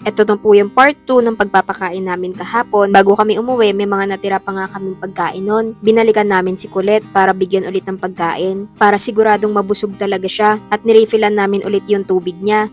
Ito na po yung part 2 ng pagpapakain namin kahapon. Bago kami umuwi, may mga natira pa nga kaming pagkain nun. Binalikan namin si Colette para bigyan ulit ng pagkain. Para siguradong mabusog talaga siya at nirefillan namin ulit yung tubig niya.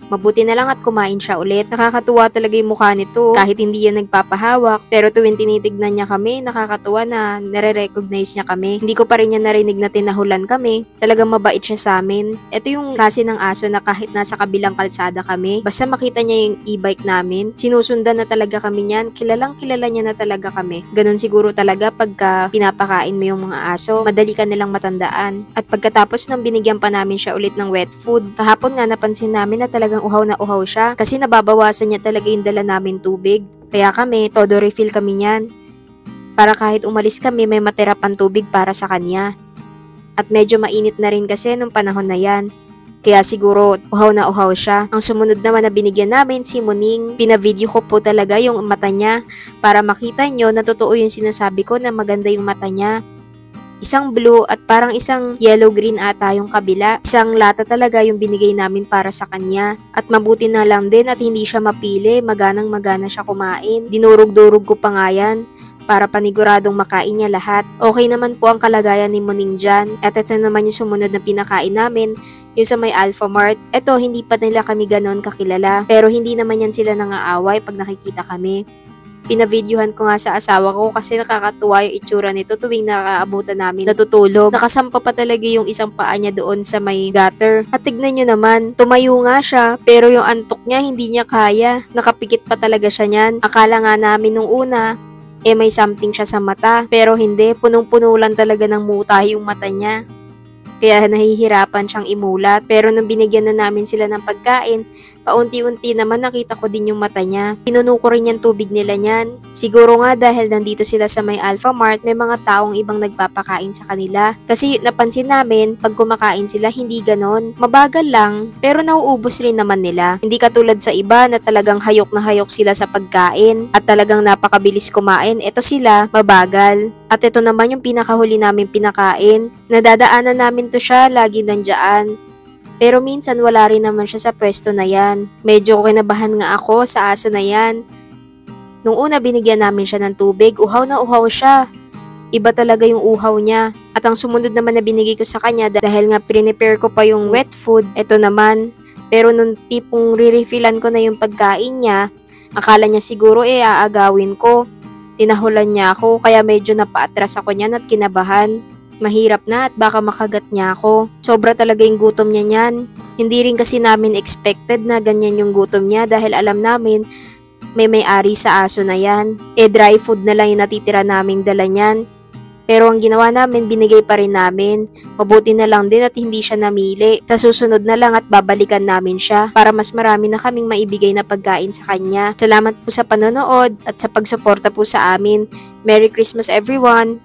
Mabuti na lang at kumain siya ulit. Nakakatuwa talaga yung mukha nito. Kahit hindi yan nagpapahawak, pero tuwing tinitignan niya kami, nakakatuwa na nare-recognize niya kami. Hindi ko pa rin niya narinig na tinahulan kami. Talagang mabait siya sa amin. Ito yung klase ng aso na kahit nasa kabilang kalsada kami, basta makita niya yung e-bike namin, sinusundan na talaga kami niyan. Kilalang kilala niya na talaga kami. Ganon siguro talaga pagka pinapakain mo yung mga aso, madali ka nilang matandaan. At pagkatapos nang binigyan pa namin siya ulit ng wet food, kahapon nga napansin namin na talagang uhaw na uhaw siya kasi nababawasan niya talaga yung dala namin tubig. Kaya kami, todo refill kami niyan. Para kahit umalis kami, may matira pang tubig para sa kanya. At medyo mainit na rin kasi nung panahon na yan. Kaya siguro uhaw na uhaw siya. Ang sumunod naman na binigyan namin si Muning, pinavideo ko po talaga yung mata niya para makita nyo na totoo yung sinasabi ko na maganda yung mata niya. Isang blue at parang isang yellow-green ata yung kabila. Isang lata talaga yung binigay namin para sa kanya. At mabuti na lang din at hindi siya mapili, maganang-magana siya kumain. Dinurog-durog ko pa nga yan para paniguradong makain niya lahat. Okay naman po ang kalagayan ni Muning dyan. At ito naman yung sumunod na pinakain namin, yung sa may Alpha Mart. Ito, hindi pa nila kami ganon kakilala. Pero hindi naman yan sila nangaaway pag nakikita kami. Pinavideohan ko nga sa asawa ko kasi nakakatuwa yung itsura nito tuwing nakaabutan namin natutulog. Nakasampa pa talaga yung isang paa niya doon sa may gutter. At tignan nyo naman, tumayo nga siya pero yung antok niya hindi niya kaya. Nakapikit pa talaga siya niyan. Akala nga namin nung una, may something siya sa mata. Pero hindi, punong-puno lang talaga ng muta yung mata niya. Kaya nahihirapan siyang imulat. Pero nung binigyan na namin sila ng pagkain, paunti-unti naman nakita ko din yung mata niya. Pinuno ko rin yung tubig nila niyan. Siguro nga dahil nandito sila sa may Alpha Mart, may mga taong ibang nagpapakain sa kanila. Kasi napansin namin, pag kumakain sila, hindi ganon. Mabagal lang, pero nauubos rin naman nila. Hindi katulad sa iba na talagang hayok na hayok sila sa pagkain at talagang napakabilis kumain. Ito sila, mabagal. At ito naman yung pinakahuli namin pinakain. Nadadaanan namin to siya, lagi nandiyan. Pero minsan wala rin naman siya sa pwesto na yan. Medyo kinabahan nga ako sa aso na yan. Nung una binigyan namin siya ng tubig, uhaw na uhaw siya. Iba talaga yung uhaw niya. At ang sumunod naman na binigay ko sa kanya dahil nga prepare ko pa yung wet food, ito naman. Pero nung tipong re-refillan ko na yung pagkain niya, akala niya siguro aagawin ko. Tinahulan niya ako kaya medyo napaatras ako niyan at kinabahan. Mahirap na at baka makagat niya ako. Sobra talaga yung gutom niya niyan. Hindi rin kasi namin expected na ganyan yung gutom niya dahil alam namin may-ari sa aso na yan. Dry food na lang yung natitira naming dala niyan. Pero ang ginawa namin, binigay pa rin namin. Mabuti na lang din at hindi siya namili. Sa susunod na lang at babalikan namin siya para mas marami na kaming maibigay na pagkain sa kanya. Salamat po sa panonood at sa pagsuporta po sa amin. Merry Christmas everyone!